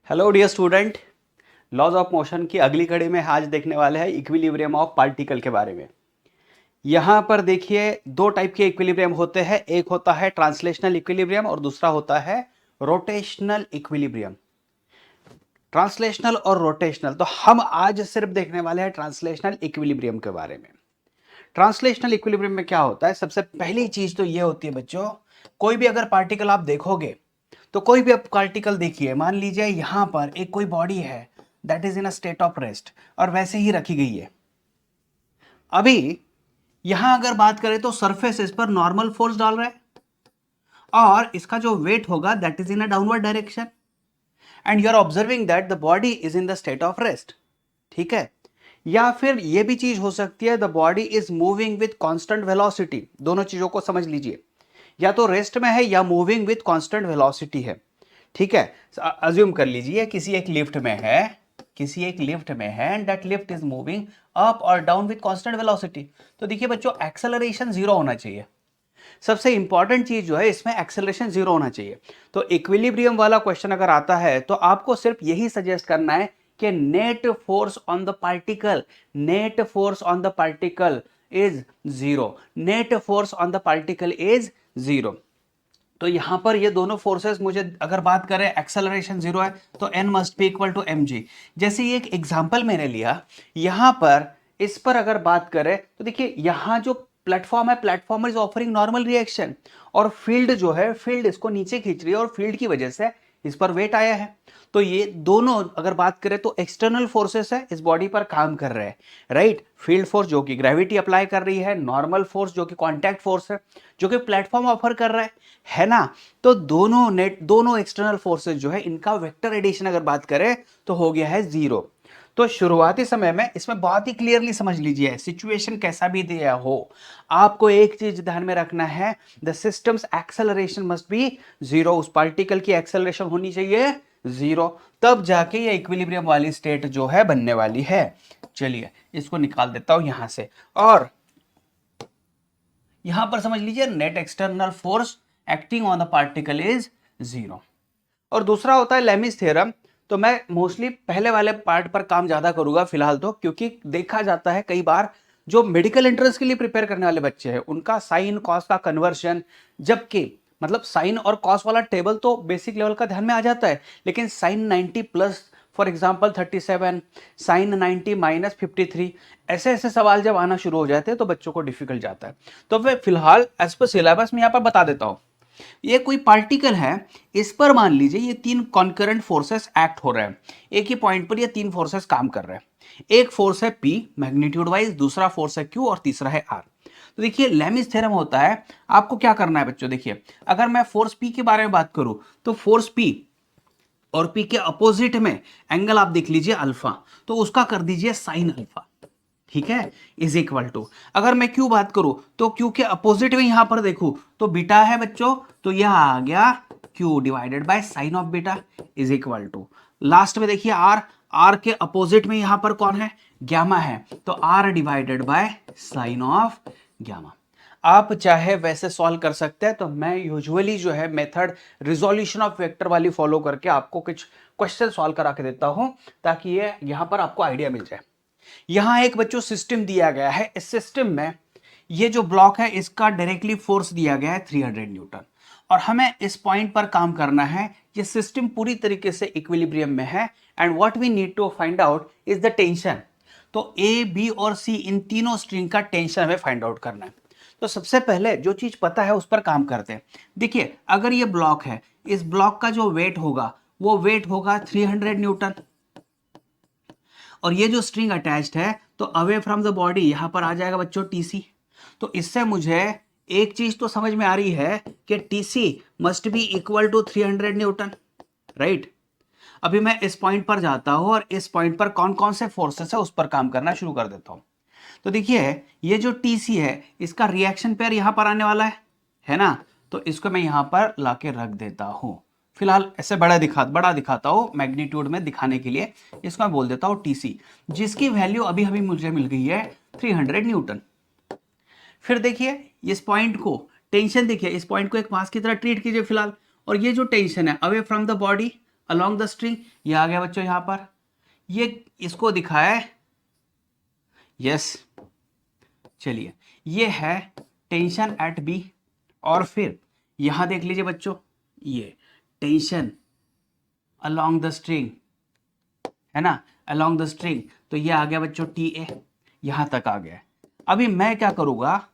Hello dear student. Laws of motion की अगली कड़ी में आज देखने वाले हैं इक्विलिब्रियम ऑफ पार्टिकल के बारे में। यहाँ पर देखिए दो टाइप के इक्विलिब्रियम होते हैं, एक होता है ट्रांसलेशनल इक्विलिब्रियम और दूसरा होता है रोटेशनल इक्विलिब्रियम। ट्रांसलेशनल और रोटेशनल, तो हम आज सिर्फ देखने वाले हैं ट्रांसलेशनल इक्विलिब्रियम के बारे में। ट्रांसलेशनल इक्विलिब्रियम में क्या होता है, सबसे पहली चीज तो ये होती है बच्चों, कोई भी अगर पार्टिकल आप देखोगे तो कोई भी आप पार्टिकल देखिए, मान लीजिए यहां पर एक कोई बॉडी है that is in a state of rest और वैसे ही रखी गई है। अभी यहां अगर बात करें तो सरफेस इस पर नॉर्मल फोर्स डाल रहा है और इसका जो वेट होगा that is in a downward direction and you are observing that the body is in the state of rest. ठीक है, या फिर यह भी चीज हो सकती है the body is moving with constant velocity. दोनों चीजों को समझ लीजिए, या तो रेस्ट में है या मूविंग विथ कांस्टेंट वेलोसिटी है। ठीक है, अज्यूम कर लीजिए किसी एक लिफ्ट में है, किसी एक लिफ्ट में है and that lift is moving up और डाउन विथ कांस्टेंट वेलोसिटी। तो देखिए बच्चों, एक्सेलरेशन जीरो होना चाहिए। सबसे इंपॉर्टेंट चीज जो है इसमें एक्सेलरेशन जीरो होना चाहिए। तो इक्विलिब्रियम वाला क्वेश्चन अगर आता है तो आपको सिर्फ यही सजेस्ट करना है कि net force on the particle, net force on the particle is zero, net force on the particle is zero. तो यहां पर ये दोनों फोर्सेस, मुझे अगर बात करें एक्सेलरेशन जीरो है तो n must be equal to mg। जैसे ये एक एग्जांपल मैंने लिया, यहां पर इस पर अगर बात करें तो देखिए यहां जो प्लेटफॉर्म है, platform is offering normal reaction और फील्ड जो है, फील्ड इसको नीचे खींच रही है और फील्ड की वजह से इस पर वेट आया है। तो ये दोनों अगर बात करें तो एक्सटर्नल फोर्सेस है, इस बॉडी पर काम कर रहे हैं, राइट। फील्ड फोर्स जो कि ग्रेविटी अप्लाई कर रही है, नॉर्मल फोर्स जो कि कांटेक्ट फोर्स है जो कि प्लेटफॉर्म ऑफर कर रहा है ना। तो दोनों एक्सटर्नल फोर्सेस जो है इनका वेक्टर एडिशन अगर बात करें तो हो गया है जीरो। तो शुरुआती समय में इसमें बहुत ही क्लियरली समझ लीजिए, सिचुएशन कैसा भी दिया हो, आपको एक चीज ध्यान में रखना है, the systems acceleration must be zero. उस पार्टिकल की एक्सेलरेशन होनी चाहिए जीरो, तब जाके ये इक्विलिब्रियम वाली स्टेट जो है बनने वाली है। चलिए इसको निकाल देता हूं यहां से, और यहां पर समझ लीजिए net external force acting on the particle is zero. और दूसरा होता है लेमिस थ्योरम। तो मैं मोस्टली पहले वाले पार्ट पर काम ज्यादा करूंगा फिलहाल तो, क्योंकि देखा जाता है कई बार जो मेडिकल एंट्रेंस के लिए प्रिपेयर करने वाले बच्चे हैं उनका साइन कॉस का कन्वर्शन, जबकि मतलब साइन और कॉस वाला टेबल तो बेसिक लेवल का ध्यान में आ जाता है, लेकिन sine 90 plus for example 37, sine 90 minus 53, ऐसे ऐसे सवाल जब आना शुरू हो जाते हैं तो बच्चों को डिफिकल्ट जाता है। तो मैं फिलहाल एज पर सिलेबस में यहाँ पर बता देता हूँ। ये कोई पार्टिकल है, इस पर मान लीजिए ये तीन कॉन्करेंट फोर्सेस एक्ट हो रहे हैं, एक ही पॉइंट पर ये तीन फोर्सेस काम कर रहे हैं। एक फोर्स है P मैग्नीट्यूड वाइज, दूसरा फोर्स है Q और तीसरा है R। तो देखिए लेमिस थ्योरम होता है, आपको क्या करना है बच्चों, देखिए अगर मैं फोर्स P के बारे में बात करूं तो फोर्स P और P के अपोजिट में एंगल आप देख लीजिए अल्फा, तो उसका कर दीजिए साइन अल्फा। ठीक है, इज इक्वल टू, अगर मैं क्यू बात करूं तो क्यू के अपोजिट में यहां पर देखूं तो बीटा है बच्चों, तो यह आ गया Q divided by sine of beta is equal to, last में देखिए आर, आर के अपोजिट में यहां पर कौन है, ग्यामा है, तो R divided by sine of gamma. आप चाहे वैसे सॉल्व कर सकते हैं, तो मैं यूजुअली जो है मेथड रिजोल्यूशन ऑफ वेक्टर वाली फॉलो करके आपको कुछ क्वेश्चन सॉल्व करा के देता हूं, ताकि ये यहां पर आपको आइडिया मिल जाए। यहां एक बच्चों सिस्टम दिया गया है, इस सिस्टम में ये जो ब्लॉक है इसका डायरेक्टली फोर्स दिया गया है 300 न्यूटन और हमें इस पॉइंट पर काम करना है। ये सिस्टम पूरी तरीके से इक्विलिब्रियम में है and what we need to find out is the tension. तो ए बी और सी इन तीनों स्ट्रिंग का टेंशन हमें फाइंड आउट करना है। तो सबसे पहले जो चीज पता है उस पर काम करते हैं। देखिए अगर ये ब्लॉक है, इस ब्लॉक का जो वेट होगा वो वेट होगा 300 न्यूटन और ये जो स्ट्रिंग अटैच्ड है तो अवे फ्रॉम द बॉडी यहां पर आ जाएगा बच्चों टीसी। तो इससे मुझे एक चीज तो समझ में आ रही है कि TC must be equal to 300 newton, right. अभी मैं इस पॉइंट पर जाता हूं और इस पॉइंट पर कौन कौन से फोर्सेस है उस पर काम करना शुरू कर देता हूं। तो देखिए ये जो टीसी है इसका रिएक्शन पेयर यहां पर आने वाला है ना, तो इसको मैं यहां पर लाके रख देता हूं। फिलहाल ऐसे बड़ा दिखाता हूं मैग्नीट्यूड में दिखाने के लिए, इसको मैं बोल देता हूं टीसी, जिसकी वैल्यू अभी अभी मुझे मिल गई है 300 न्यूटन। फिर देखिए इस पॉइंट को, टेंशन देखिए, इस पॉइंट को एक मास की तरह ट्रीट कीजिए फिलहाल, और ये जो टेंशन है away from the body along the string, ये आ गया बच्चों यहां पर, ये इसको दिखाया है, यस। चलिए, ये है टेंशन एट बी, और फिर यहां देख लीजिए बच्चों, ये टेंशन अलोंग द स्ट्रिंग, है ना, अलोंग द स्ट्रिंग, तो ये आ गया बच्चों टी ए, यहां तक आ गया। अभी मैं क्या करूंगा,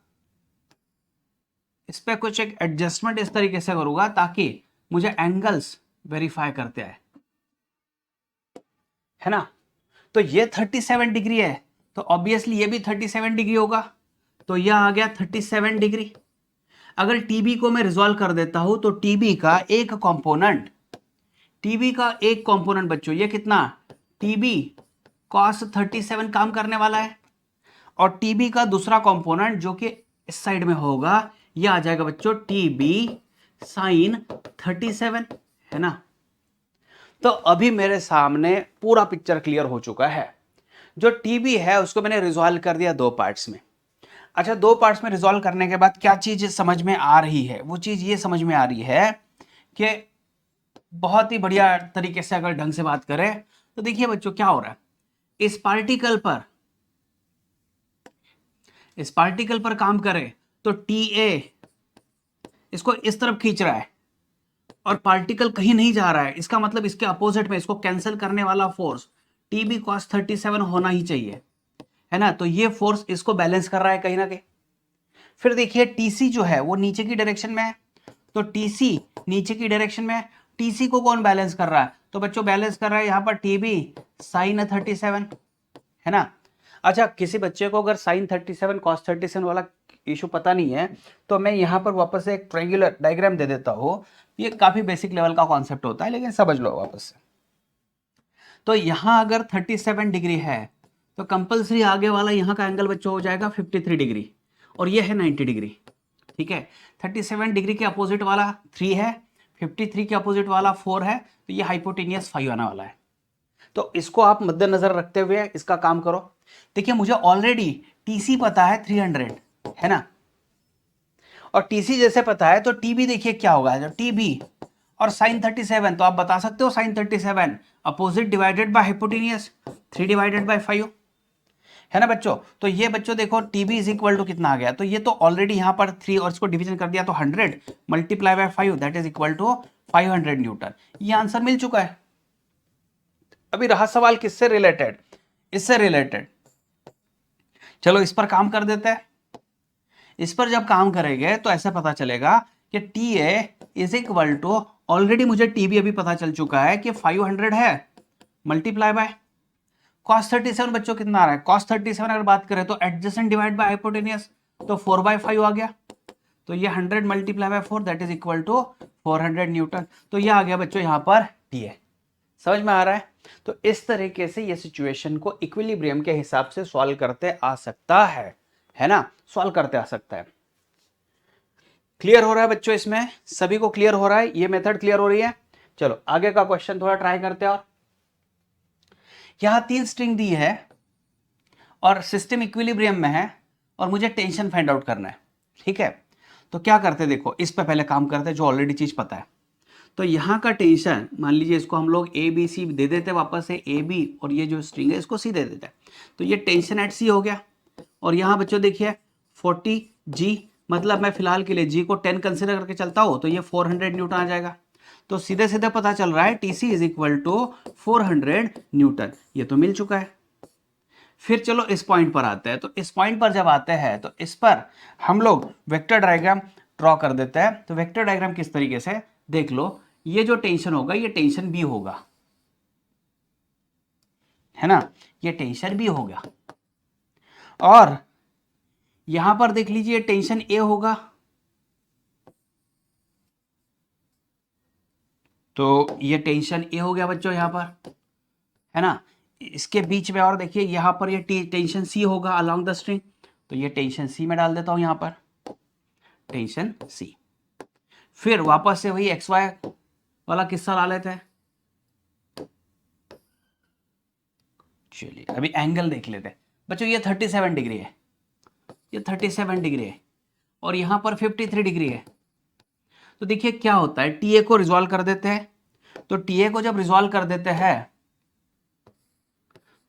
इस पे कुछ एक एडजस्टमेंट इस तरीके से करूंगा ताकि मुझे एंगल्स वेरीफाई करते आए, है ना। तो ये 37 डिग्री है, तो ऑब्वियसली ये भी 37 डिग्री होगा, तो यह आ गया 37 डिग्री। अगर टीबी को मैं रिजॉल्व कर देता हूं तो टीबी का एक कंपोनेंट, टीबी का एक कंपोनेंट बच्चों ये कितना, टीबी कॉस 37 काम करने वाला है, और टीबी का दूसरा कंपोनेंट जो कि इस साइड में होगा, ये आ जाएगा बच्चों टीबी साइन 37, है ना। तो अभी मेरे सामने पूरा पिक्चर क्लियर हो चुका है। जो टीबी है उसको मैंने रिजॉल्व कर दिया दो पार्ट्स में। अच्छा, दो पार्ट्स में रिजॉल्व करने के बाद क्या चीज समझ में आ रही है, वो चीज ये समझ में आ रही है कि बहुत ही बढ़िया तरीके से अगर ढंग से बात करें तो देखिए बच्चों क्या हो रहा है, इस पार्टिकल पर काम करें तो टी ए इसको इस तरफ खींच रहा है और पार्टिकल कहीं नहीं जा रहा है, इसका मतलब इसके अपोजिट में इसको कैंसिल करने वाला फोर्स टीबी कॉस 37 होना ही चाहिए, है ना। तो ये फोर्स इसको बैलेंस कर रहा है कहीं ना कहीं। फिर देखिए टीसी जो है वो नीचे की डायरेक्शन में है, तो टीसी नीचे की डायरेक्शन में है, टीसी को कौन बैलेंस कर रहा है, तो बच्चों बैलेंस कर रहा है यहां पर टीबी साइन 37, है ना। अच्छा, किसी बच्चे को अगर साइन 37 कॉस 37 वाला इशू पता नहीं है तो मैं यहां पर वापस से एक ट्रायंगुलर डायग्राम दे देता हूं, ये काफी बेसिक लेवल का कॉन्सेप्ट होता है लेकिन समझ लो वापस से। तो यहां अगर 37 डिग्री है तो कंपलसरी आगे वाला यहां का एंगल बच्चों हो जाएगा 53 डिग्री, और ये है 90 डिग्री, ठीक है। 37 डिग्री के अपोजिट वाला 3 है, 53 के अपोजिट वाला 4 है, तो ये हाइपोटेनियस 5 आने वाला है। तो इसको आप मद्देनजर रखते हुए इसका काम करो। देखिए मुझे ऑलरेडी टीसी पता है 300, है ना, और टीसी जैसे पता है तो टीबी देखिए क्या होगा, जब टीबी और साइन 37, तो आप बता सकते हो sine 37 opposite divided by hypotenuse 3 divided by 5, है ना बच्चों। तो ये बच्चों देखो टीबी इज इक्वल टू कितना आ गया, तो ये तो ऑलरेडी यहां पर 3 और इसको डिवीजन कर दिया तो 100 multiply by 5 that is equal to 500 newton, ये आंसर मिल चुका है। अभी रहा सवाल किससे रिलेटेड, इससे रिलेटेड। चलो इस पर काम कर देते हैं। इस पर जब काम करेंगे तो ऐसा पता चलेगा कि T A is equal to, already मुझे टीबी अभी पता चल चुका है कि 500 है मल्टीप्लाई बाय कॉस 37 बच्चों कितना आ रहा है, कॉस 37 अगर बात करें तो एडजेसेंट डिवाइड बाय हाइपोटेनियस, तो 4/5 आ गया, तो ये 100 multiply by 4 that is equal to 400 newton, तो ये आ गया बच्चों यहां पर टी ए। समझ में आ रहा है। तो इस तरीके से ये सिचुएशन को इक्विलिब्रियम के हिसाब से सॉल्व करते आ सकता है ना, सॉल्व करते आ सकता है। क्लियर हो रहा है बच्चों, इसमें सभी को क्लियर हो रहा है, ये मेथड क्लियर हो रही है। चलो आगे का क्वेश्चन थोड़ा ट्राई करते हैं। और यहां 3 स्ट्रिंग दी है और सिस्टम इक्विलिब्रियम में है और मुझे टेंशन फाइंड आउट करना है, ठीक है। तो क्या करते, देखो इस पे पहले काम करते हैं जो ऑलरेडी चीज पता है। तो यहाँ का टेंशन मान लीजिए इसको हम लोग ए बी सी दे देते वापस से, ए बी और ये जो स्ट्रिंग है इसको सी दे देते हैं, तो ये टेंशन एट सी हो गया। और यहाँ बच्चों देखिए 40 जी, मतलब मैं फिलहाल के लिए जी को 10 कंसिडर करके चलता हूँ तो ये 400 न्यूटन आ जाएगा। तो सीधे सीधे पता चल रहा है T C is equal to 400 newton, ये तो मिल चुका है। फिर चलो इस पॉइंट पर आते हैं। तो इस पॉइंट पर जब आते हैं तो इस पर हम लोग वेक्टर डायग्राम ड्रॉ कर देते हैं। तो वेक्टर डायग्राम किस तरीके से, देख लो, ये जो टेंशन होगा ये टेंशन बी होगा, है ना, ये टेंशन बी होगा, और यहां पर देख लीजिए टेंशन ए होगा, तो ये टेंशन ए हो गया बच्चों यहां पर, है ना। इसके बीच में और देखिए यहां पर ये टेंशन सी होगा अलोंग द स्ट्रिंग, तो ये टेंशन सी में डाल देता हूं यहां पर, टेंशन सी। फिर वापस से वही एक्स वाई वाला किस्सा ला लेते हैं। चलिए अभी एंगल देख लेते हैं बच्चों, ये 37 डिग्री है, ये 37 डिग्री है और यहां पर 53 डिग्री है। तो देखिए क्या होता है, टी ए को रिजॉल्व कर देते हैं, तो TA को जब रिजॉल्व कर देते हैं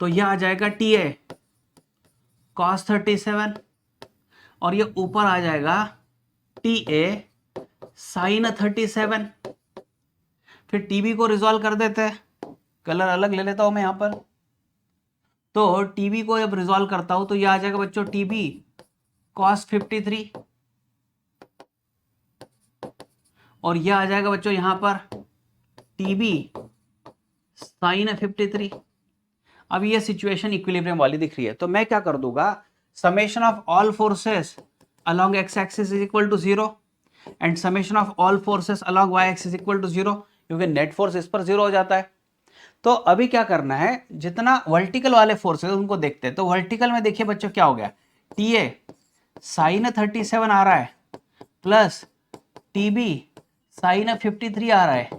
तो यह आ जाएगा TA cos 37 और ये ऊपर आ जाएगा TA sin 37। फिर TB को रिजॉल्व कर देते हैं, कलर अलग ले लेता हूं मैं यहां पर। तो TB को जब रिजॉल्व करता हूं तो यह आ जाएगा बच्चों TB cos 53 और यह आ जाएगा बच्चों यहां पर TB sin 53। अब ये सिचुएशन इक्विलिब्रियम वाली दिख रही है, तो मैं क्या कर दूंगा, summation of all forces along x axis is equal to 0 and summation of all forces along y axis is equal to 0, क्योंकि नेट फोर्स इस पर 0 हो जाता है। तो अभी क्या करना है, जितना वर्टिकल वाले फोर्सेस उनको देखते हैं। तो वर्टिकल में देखिए बच्चों क्या हो गया, TA sin 37 आ रहा है प्लस TB sin 53 आ रहा है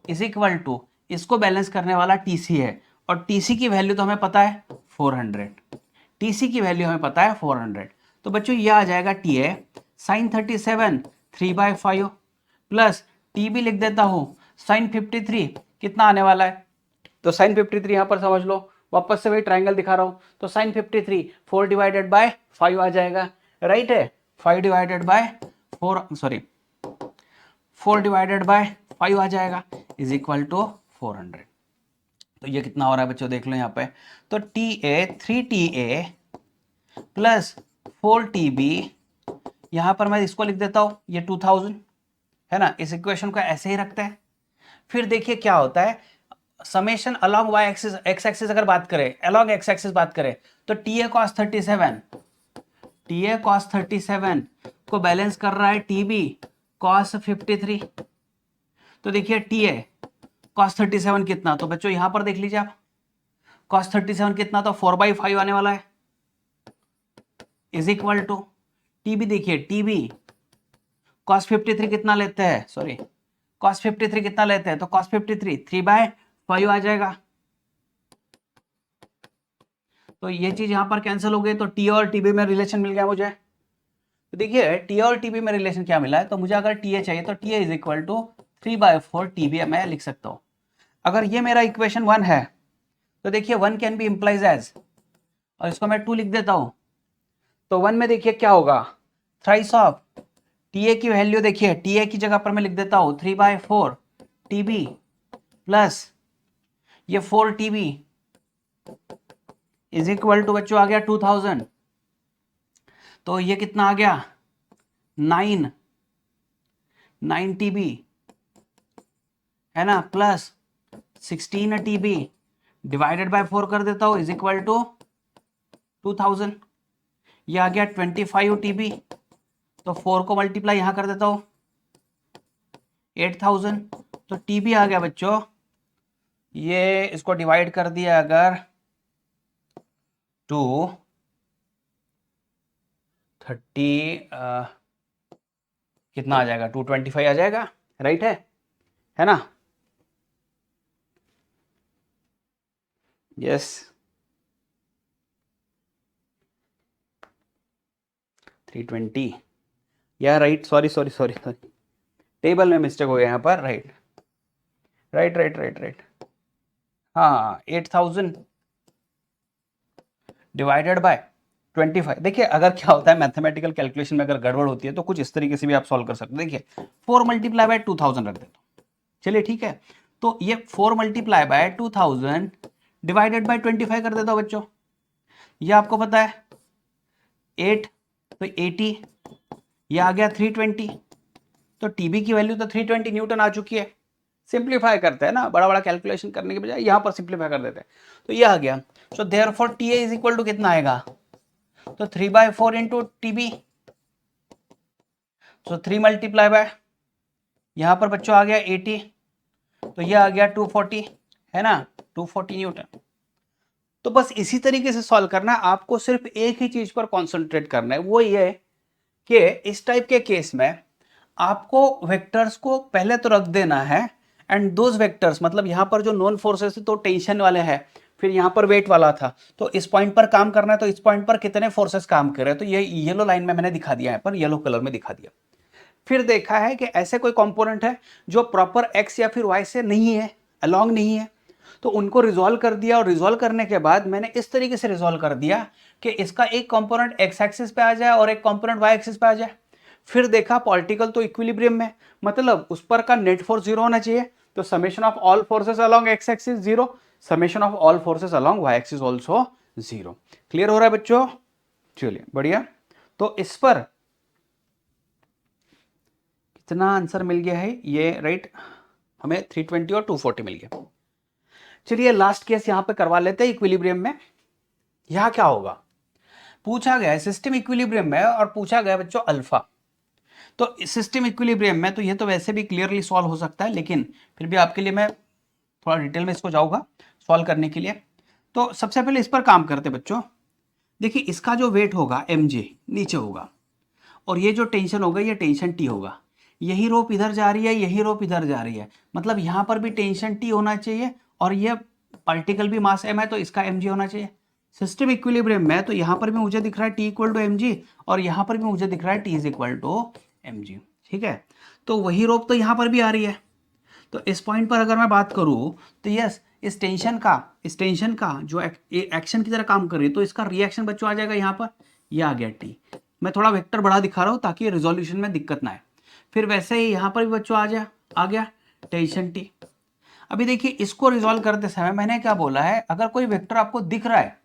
इज इक्वल टू, इसको बैलेंस करने वाला TC है और TC की वैल्यू तो हमें पता है 400, TC की वैल्यू हमें पता है 400। तो बच्चों ये आ जाएगा TA sin 37 3/5 प्लस TB लिख देता हूं sin 53 कितना आने वाला है, तो sin 53 यहां पर समझ लो, वापस से वही ट्रायंगल दिखा रहा हूं, तो sin 53 4 डिवाइडेड बाय 5 आ जाएगा, राइट है। 5 डिवाइडेड बाय 4 डिवाइडेड बाय 5 आ जाएगा इज इक्वल टू 400। तो ये कितना हो रहा है बच्चों देख लो यहाँ पे, तो TA 3TA प्लस 4TB, यहां पर मैं इसको लिख देता हूं ये 2000 है ना, इस इक्वेशन को ऐसे ही रखते हैं। फिर देखिए क्या होता है, summation along y axis x axis अगर बात करें, अलोंग x एक्सिस बात करें तो TA cos 37 को बैलेंस कर रहा है TB cos 53। तो देखिए TA cos 37 कितना, तो बच्चों यहां पर देख लीजिए आप cos 37 कितना, तो 4/5 आने वाला है इज इक्वल टू TB, देखिए TB cos 53 कितना लेते हैं, सॉरी cos 53 कितना लेते हैं, तो cos 53 3/5 आ जाएगा। तो ये चीज यहां पर कैंसिल हो गई, तो TA और TB में रिलेशन मिल गया मुझे। तो देखिए TA और TB में रिलेशन क्या मिला है, तो मुझे अगर TA चाहिए तो TA is equal to 3/4 TB मैं लिख सकता हूं। अगर ये मेरा इक्वेशन 1 है तो देखिए 1 कैन बी इंप्लाइज एज, और इसको मैं 2 लिख देता हूं। तो 1 में देखिए क्या होगा, थ्राइस ऑफ TA की वैल्यू, देखिए TA की जगह पर मैं लिख देता हूं 3/4 TB प्लस ये 4 TB इज इक्वल टू बच्चों आ गया 2000। तो ये कितना आ गया 9 TB है ना, प्लस 16 TB डिवाइडेड बाय 4 कर देता हूं इज इक्वल टू 2000। ये आ गया 25 TB, तो 4 को मल्टीप्लाई यहां कर देता हूं 8000। तो TB आ गया बच्चों, ये इसको डिवाइड कर दिया अगर 230 कितना आ जाएगा 225 आ जाएगा, राइट है ना, यस 320 या राइट, सॉरी टेबल में मिस्टेक हो गया यहाँ पर, राइट हाँ 8000 डिवाइडेड बाय 25। देखिए अगर क्या होता है मैथमेटिकल कैलकुलेशन में अगर गड़बड़ होती है तो कुछ इस तरीके से भी आप सॉल्व कर सकते हो। देखिए 4 मल्टीप्लाई बाय 2000 रख देता हूं, चलिए ठीक है। तो ये 4 मल्टीप्लाई बाय 2000 डिवाइडेड बाय 25 कर देता हूं बच्चों, ये आपको पता है 8 तो 80, ये आ गया 320। तो TB की वैल्यू तो 320 न्यूटन आ चुकी है। सिंप्लीफाई करते हैं ना, बड़ा बड़ा कैलकुलेशन करने के बजाय यहाँ पर सिंप्लीफाई कर देते हैं, तो ये आ गया। So therefore TA is equal to कितना आएगा, तो 3/4 into TB, so 3 multiply by यहाँ पर बच्चों आ गया 80, तो ये आ गया 240 है ना, 240 न्यूटन। तो बस इसी तरीके से सॉल्व करना है, आपको सिर्फ एक ही चीज पर कॉन्सेंट्रेट करना है, वो ये कि इस टाइप के केस में आपको वेक्टर्स को पहले तो रख देना है, एंड दोज वेक्टर्स मतलब यहाँ पर जो नॉन फोर्सेस तो टेंशन वाले हैं, फिर यहाँ पर वेट वाला था, तो इस पॉइंट पर काम करना है, तो इस पॉइंट पर कितने फोर्सेस काम कर रहे हैं, तो ये येलो लाइन में मैंने दिखा दिया, यहाँ पर येलो कलर में दिखा दिया। फिर देखा है कि ऐसे कोई कंपोनेंट है जो प्रॉपर x या फिर y से नहीं है, अलोंग नहीं है, तो उनको रिजॉल्व कर दिया। और रिजॉल्व करने के बाद मैंने इस तरीके से रिजॉल्व कर दिया कि इसका एक कंपोनेंट x एक्सिस पे आ जाए और एक कंपोनेंट y एक्सिस पे आ जाए। फिर देखा पार्टिकल तो इक्विलिब्रियम में, मतलब उस पर का नेट फोर्स जीरो होना चाहिए, तो summation of all forces along x axis zero, summation of all forces along y axis also zero. Clear हो रहा है बच्चों? चलिए बढ़िया। तो इस पर कितना आंसर मिल गया है ये, राइट, हमें 320 और 240 मिल गया। चलिए लास्ट केस यहां पे करवा लेते हैं इक्विलिब्रियम में। यहां क्या होगा, पूछा गया है सिस्टम इक्विलिब्रियम में और पूछा गया बच्चों अल्फा। तो सिस्टम इक्विलिब्रियम में तो ये तो वैसे भी क्लियरली सॉल्व हो सकता है, लेकिन फिर भी आपके लिए मैं थोड़ा डिटेल में इसको जाऊंगा सॉल्व करने के लिए। तो सबसे पहले इस पर काम करते बच्चों। देखिए इसका जो वेट होगा mg नीचे होगा, और ये जो टेंशन होगा ये टेंशन टी होगा। यही रोप इधर जा रही है, यही रोप इधर जा रही है, मतलब यहां पर भी टेंशन टी होना चाहिए, और ये पार्टिकल भी मास m है तो इसका mg होना चाहिए। सिस्टम इक्विलिब्रियम में तो यहां पर भी मुझे दिख रहा है t इक्वल टू mg, और यहां पर भी मुझे दिख रहा है t is equal to mg। ठीक है, तो वही रोप तो यहां पर भी आ रही है। तो इस पॉइंट पर अगर मैं बात करूं तो यस, इस टेंशन का जो एक्शन की तरह काम कर रही है, तो इसका रिएक्शन बच्चों आ जाएगा यहाँ पर, ये आ गया टी। मैं थोड़ा वेक्टर बड़ा दिखा रहा हूँ ताकि रिजोल्यूशन में दिक्कत ना आए। फिर वैसे ही यहाँ पर भी बच्चों आ गया टेंशन टी। अभी देखिए इसको रिजोल्व करते समय मैंने क्या बोला है, अगर कोई वेक्टर आपको दिख रहा है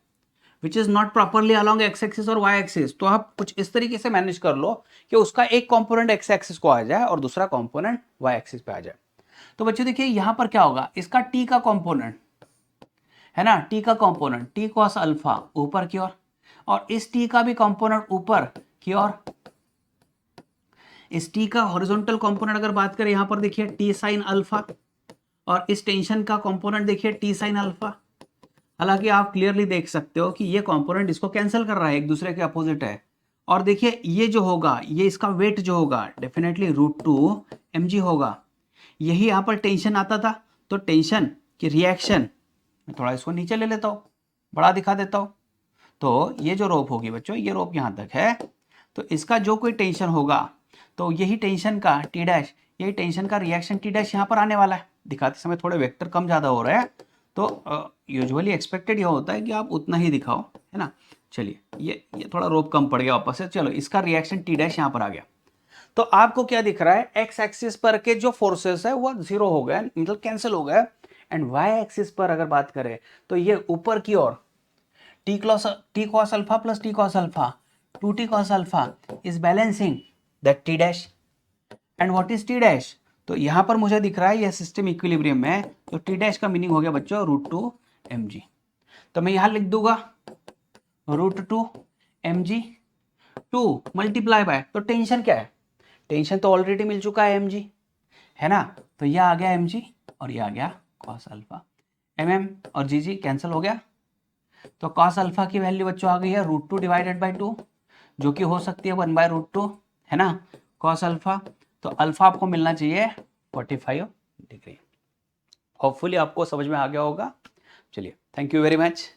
which is not properly along x axis और वाई एक्सिस, तो आप कुछ इस तरीके से मैनेज कर लो कि उसका एक कंपोनेंट एक्स एक्सिस को आ जाए और दूसरा कंपोनेंट वाई एक्सिस पे आ जाए। तो बच्चों देखिए यहां पर क्या होगा, इसका टी का कंपोनेंट है ना, टी का कंपोनेंट टी कॉस अल्फा ऊपर की ओर, और इस टी का भी कंपोनेंट ऊपर की ओर। इस टी का हॉरिजॉन्टल कंपोनेंट अगर बात करें यहां पर देखिए टी साइन अल्फा, और इस टेंशन का कंपोनेंट देखिए टी साइन अल्फा। हालांकि आप क्लियरली देख सकते हो कि ये कंपोनेंट इसको कैंसिल कर रहा है, एक दूसरे के अपोजिट है। और देखिए ये जो होगा, ये इसका वेट जो होगा डेफिनेटली √2 mg होगा। यही यहां पर टेंशन आता था, तो टेंशन की रिएक्शन, मैं थोड़ा इसको नीचे ले लेता हूँ, बड़ा दिखा देता हूँ। तो ये जो रोप होगी बच्चों, ये रोप यहाँ तक है, तो इसका जो कोई टेंशन होगा तो यही टेंशन का टी डैश, यही टेंशन का रिएक्शन टी डैश यहाँ पर आने वाला है। दिखाते समय थोड़े वेक्टर कम ज़्यादा हो रहे हैं, तो यूजुअली एक्सपेक्टेड ये होता है कि आप उतना ही दिखाओ, है ना। चलिए ये थोड़ा रोप कम पड़ गया वापस से, चलो इसका रिएक्शन टी डैश यहाँ पर आ गया। तो आपको क्या दिख रहा है, एक्स एक्सिस पर के जो फोर्सेस है वो जीरो हो गए, मतलब कैंसिल हो गए। एंड वाई एक्सिस पर अगर बात करें तो ये ऊपर की ओर T cos alpha plus T cos alpha 2t cos alpha is balancing that T dash. And what is T dash, तो यहां पर मुझे दिख रहा है ये सिस्टम इक्विलिब्रियम में, तो टी डैश का मीनिंग हो गया बच्चों √2 mg। तो मैं यहां लिख दूंगा √2 mg 2 मल्टीप्लाई बाय, तो टेंशन क्या है, टेंशन तो ऑलरेडी मिल चुका है mg, है ना। तो यह आ गया mg और यह आ गया cos अल्फा। mm और gg कैंसिल हो गया, तो cos अल्फा की वैल्यू बच्चों आ गई है √2 डिवाइडेड बाई 2, जो कि हो सकती है 1/√2, है ना, cos अल्फा। तो अल्फा आपको मिलना चाहिए 45 डिग्री। होपफुली आपको समझ में आ गया होगा। चलिए थैंक यू वेरी मच।